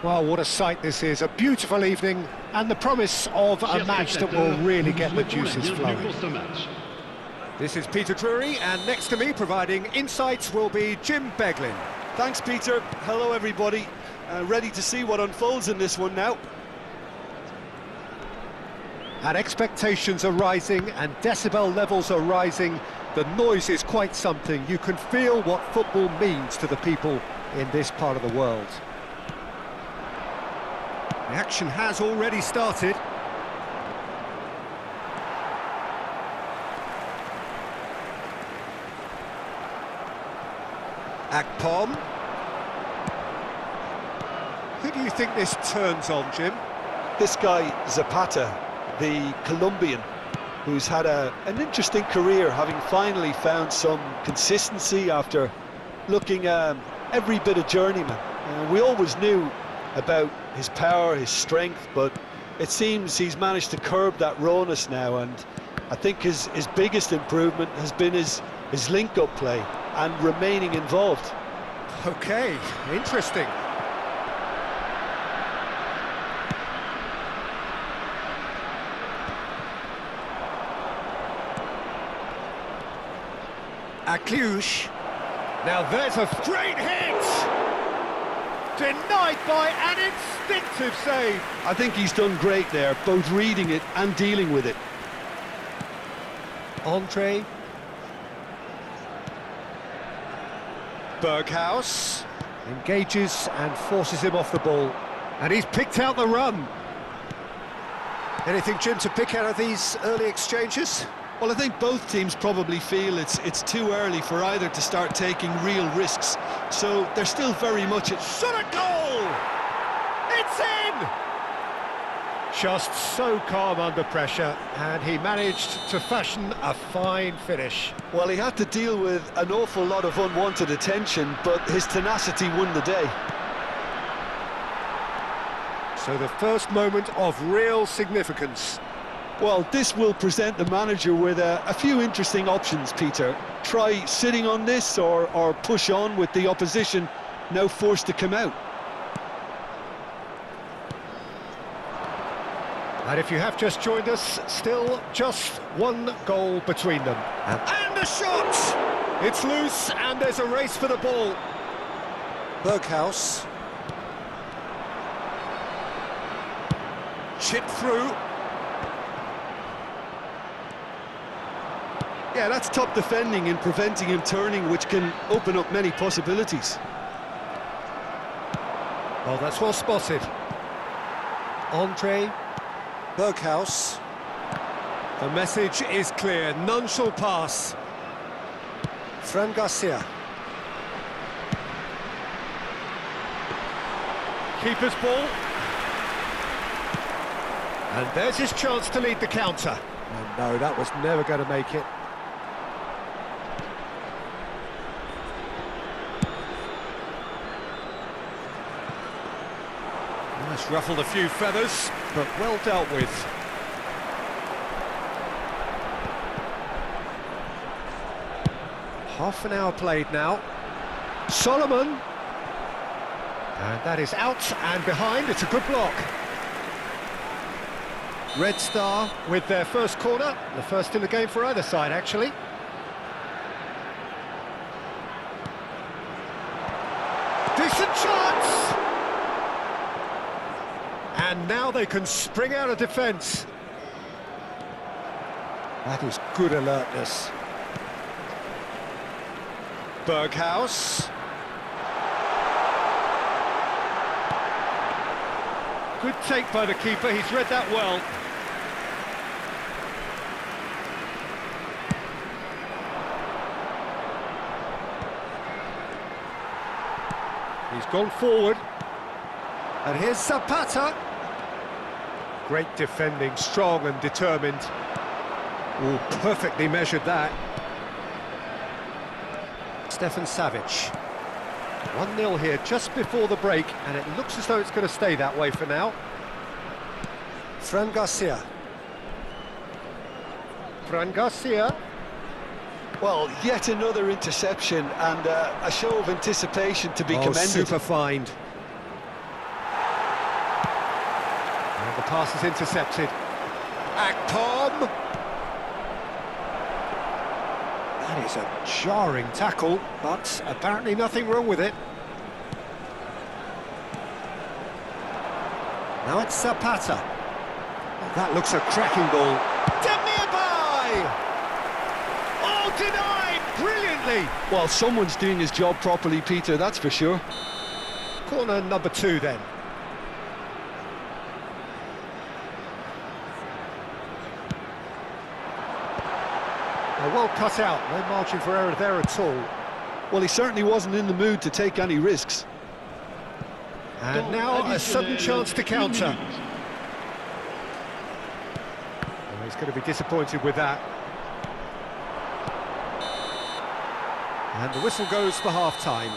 Well, what a sight this is. A beautiful evening and the promise of a match that will really get the juices flowing. This is Peter Drury, and next to me providing insights will be Jim Beglin. Thanks, Peter. Hello, everybody. Ready to see what unfolds in this one now. And expectations are rising and decibel levels are rising. The noise is quite something. You can feel what football means to the people in this part of the world. The action has already started. Akpom. Who do you think this turns on, Jim? This guy, Zapata, the Colombian, who's had an interesting career, having finally found some consistency after looking every bit of journeyman. We always knew about his power, his strength, but it seems he's managed to curb that rawness now, and I think his biggest improvement has been his link-up play and remaining involved. Okay, interesting. Akliush. Now there's a great hit! Denied by an instinctive save. I think he's done great there, both reading it and dealing with it. Andre. Berghaus engages and forces him off the ball. And he's picked out the run. Anything, Jim, to pick out of these early exchanges? Well, I think both teams probably feel it's too early for either to start taking real risks. So they're still very much at shot at goal! It's in! Just so calm under pressure, and he managed to fashion a fine finish. Well, he had to deal with an awful lot of unwanted attention, but his tenacity won the day. So the first moment of real significance. Well, this will present the manager with a few interesting options, Peter. Try sitting on this or push on with the opposition now forced to come out. And if you have just joined us, still just one goal between them. And a shot! It's loose and there's a race for the ball. Berghaus. Chip through. Yeah, that's top defending and preventing him turning, which can open up many possibilities. Oh, that's well spotted. Andre. Berghaus. The message is clear, none shall pass. Fran Garcia. Keeper's ball. And there's his chance to lead the counter. Oh no, that was never going to make it. That's ruffled a few feathers, but well dealt with. Half an hour played now. Solomon. And that is out and behind. It's a good block. Red Star with their first corner. The first in the game for either side, actually. Decent chance! And now they can spring out of defence. That is good alertness. Berghaus. Good take by the keeper, he's read that well. He's gone forward. And here's Zapata. Great defending, strong and determined. Oh, perfectly measured that. Stefan Savic. 1-0 here just before the break, and it looks as though it's going to stay that way for now. Fran Garcia. Fran Garcia. Well, yet another interception and a show of anticipation to be commended. Super find. pass is intercepted. Akpom! That is a jarring tackle, but apparently nothing wrong with it. Now it's Zapata. Well, that looks a cracking ball. Demirbay! Oh, denied brilliantly! Well, someone's doing his job properly, Peter, that's for sure. Corner number 2 then. Well cut out, no margin for error there at all. Well, he certainly wasn't in the mood to take any risks. And now a sudden chance to counter. Well, he's going to be disappointed with that. And the whistle goes for half-time.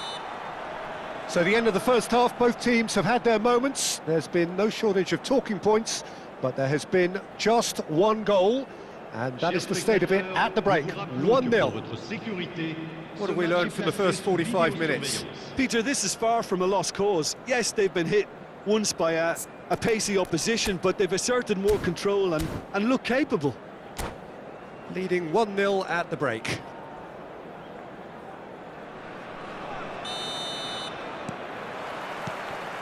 So the end of the first half, both teams have had their moments. There's been no shortage of talking points, but there has been just one goal. And that is the state of it at the break, 1-0. What have we learned from the first 45 minutes? Peter, this is far from a lost cause. Yes, they've been hit once by a pacey opposition, but they've asserted more control and look capable. Leading 1-0 at the break.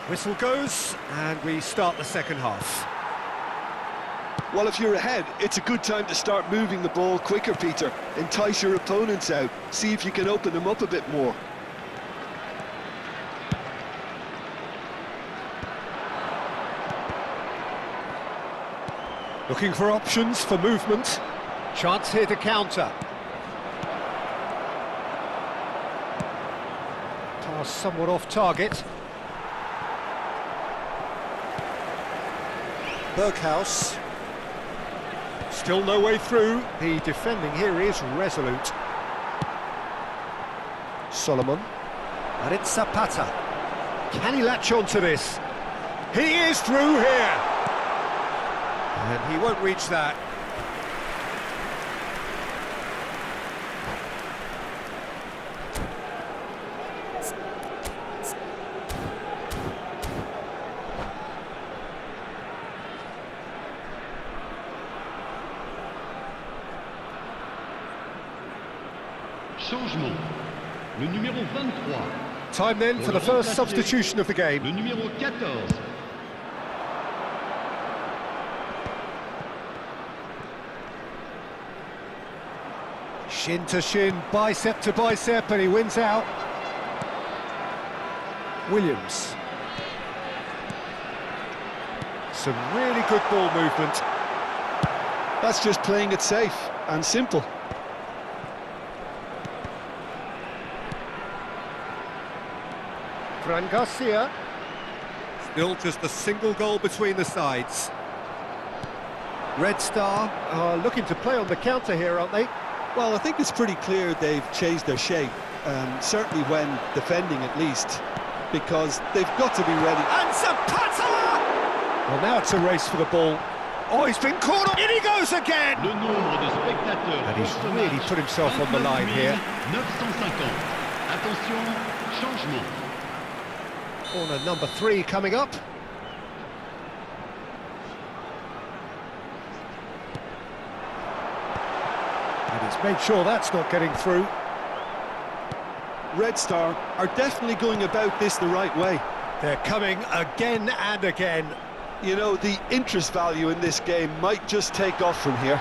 Whistle goes, and we start the second half. Well, if you're ahead, it's a good time to start moving the ball quicker, Peter. Entice your opponents out, see if you can open them up a bit more. Looking for options for movement. Chance here to counter. Pass somewhat off target. Berghaus. Still no way through. The defending here is resolute. Solomon. And it's Zapata. Can he latch on to this? He is through here. And he won't reach that. Changement. Le numéro 23. Time then for the first substitution of the game. Le numéro 14. Shin to shin, bicep to bicep, and he wins out. Williams. Some really good ball movement. That's just playing it safe and simple. Fran Garcia. Still just a single goal between the sides. Red Star are looking to play on the counter here, aren't they? Well, I think it's pretty clear they've changed their shape, certainly when defending at least, because they've got to be ready. And Zapata! Well, now it's a race for the ball. Oh, he's been caught up. In he goes again! Le nombre de spectateurs. And he's really put himself on the line here. 950. Attention, changement. Corner number 3 coming up. And he's made sure that's not getting through. Red Star are definitely going about this the right way. They're coming again and again. You know, the interest value in this game might just take off from here.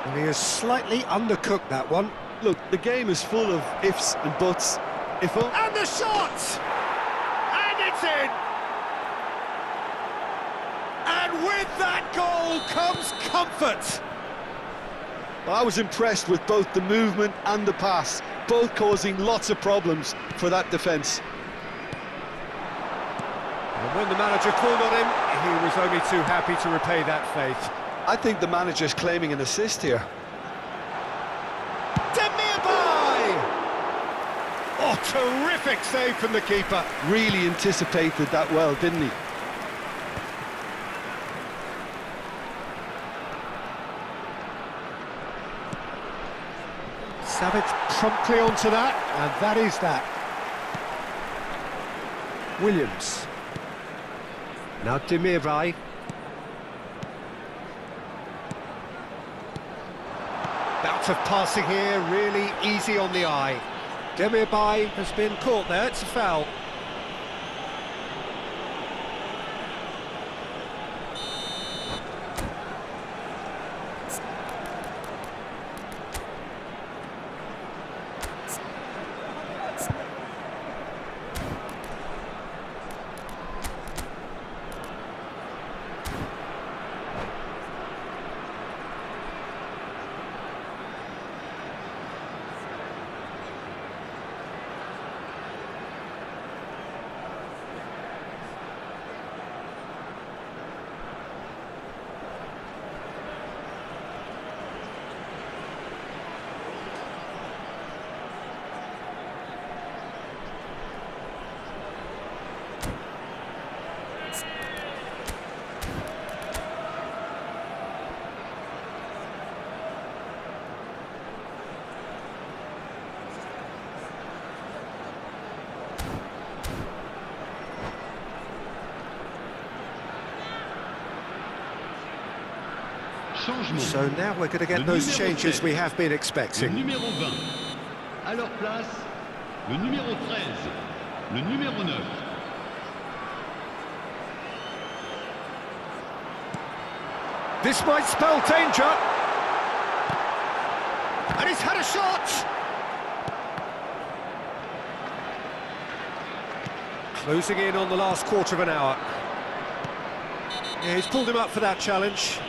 And he has slightly undercooked that one. Look, the game is full of ifs and buts. And the shot! And it's in! And with that goal comes comfort! Well, I was impressed with both the movement and the pass, both causing lots of problems for that defence. And when the manager called on him, he was only too happy to repay that faith. I think the manager's claiming an assist here. Oh, terrific save from the keeper. Really anticipated that well, didn't he? Savic promptly onto that, and that is that. Williams. Now Demirbay. Bout of passing here, really easy on the eye. Demirbay has been caught there, it's a foul. So now we're going to get those changes we have been expecting. Le numéro 20. À leur place, le numéro 13. Le numéro 9. This might spell danger. And he's had a shot. Closing in on the last quarter of an hour. Yeah, he's pulled him up for that challenge.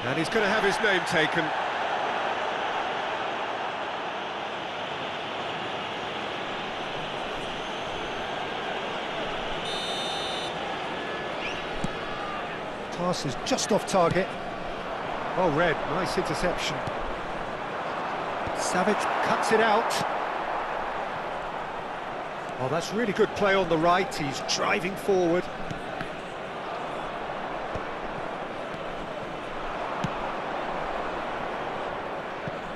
And he's going to have his name taken. Pass is just off target. Oh, Red, nice interception. Savage cuts it out. Oh, that's really good play on the right. He's driving forward.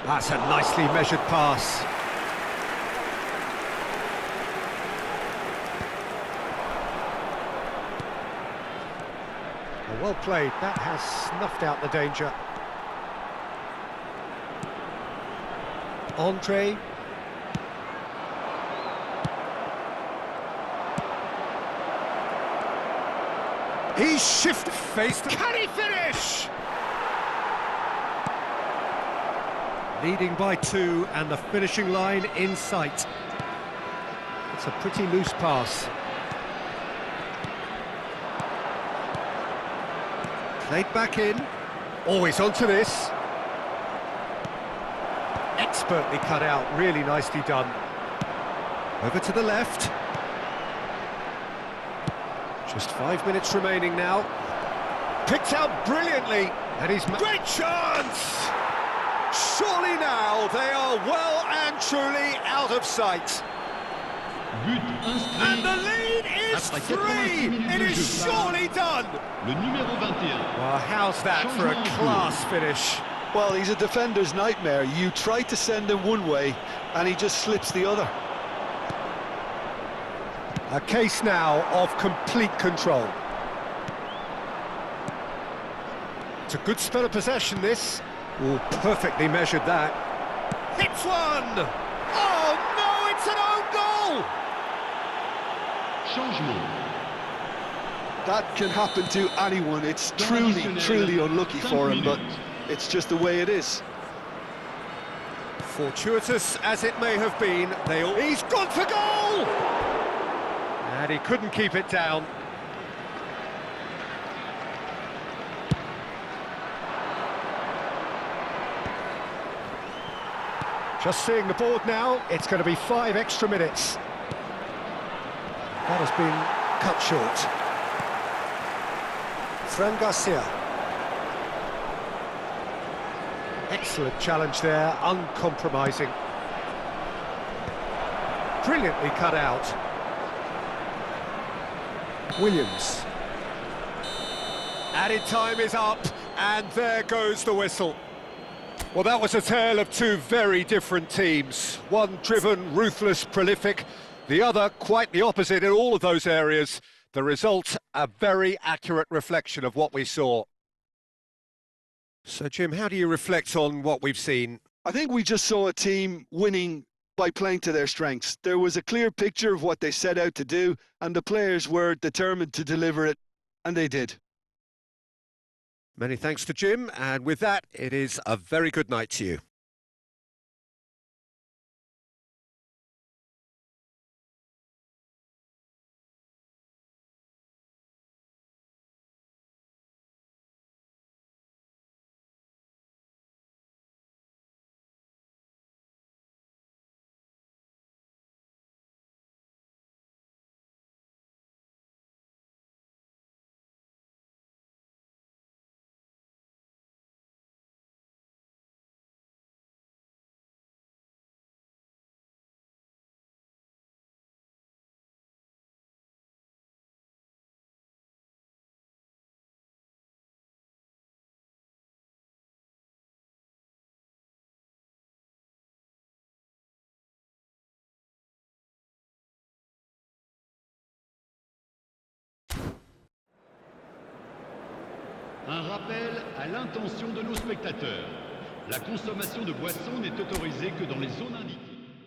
That's a nicely measured pass. Well played, that has snuffed out the danger. Andre. He's shifted, faced. Can he finish? Leading by 2 and the finishing line in sight. It's a pretty loose pass. Played back in. Always onto this. Expertly cut out, really nicely done. Over to the left. Just 5 minutes remaining now. Picked out brilliantly, and he's... Great chance! Surely now they are well and truly out of sight. And the lead is 3! It is surely done! Le numéro 21. Well, how's that for a class finish? Well, he's a defender's nightmare. You try to send him one way, and he just slips the other. A case now of complete control. It's a good spell of possession, this. Oh, perfectly measured that. Hits one! Oh, no, it's an own goal! Changement. That can happen to anyone. It's truly unlucky for him, but it's just the way it is. Fortuitous as it may have been, he's gone for goal! And he couldn't keep it down. Just seeing the board now, it's going to be 5 extra minutes. That has been cut short. Fran Garcia. Excellent challenge there, uncompromising. Brilliantly cut out. Williams. Added time is up, and there goes the whistle. Well, that was a tale of 2 very different teams. One driven, ruthless, prolific. The other, quite the opposite in all of those areas. The result, a very accurate reflection of what we saw. So, Jim, how do you reflect on what we've seen? I think we just saw a team winning by playing to their strengths. There was a clear picture of what they set out to do, and the players were determined to deliver it, and they did. Many thanks to Jim, and with that, it is a very good night to you. Un rappel à l'intention de nos spectateurs. La consommation de boissons n'est autorisée que dans les zones indiquées.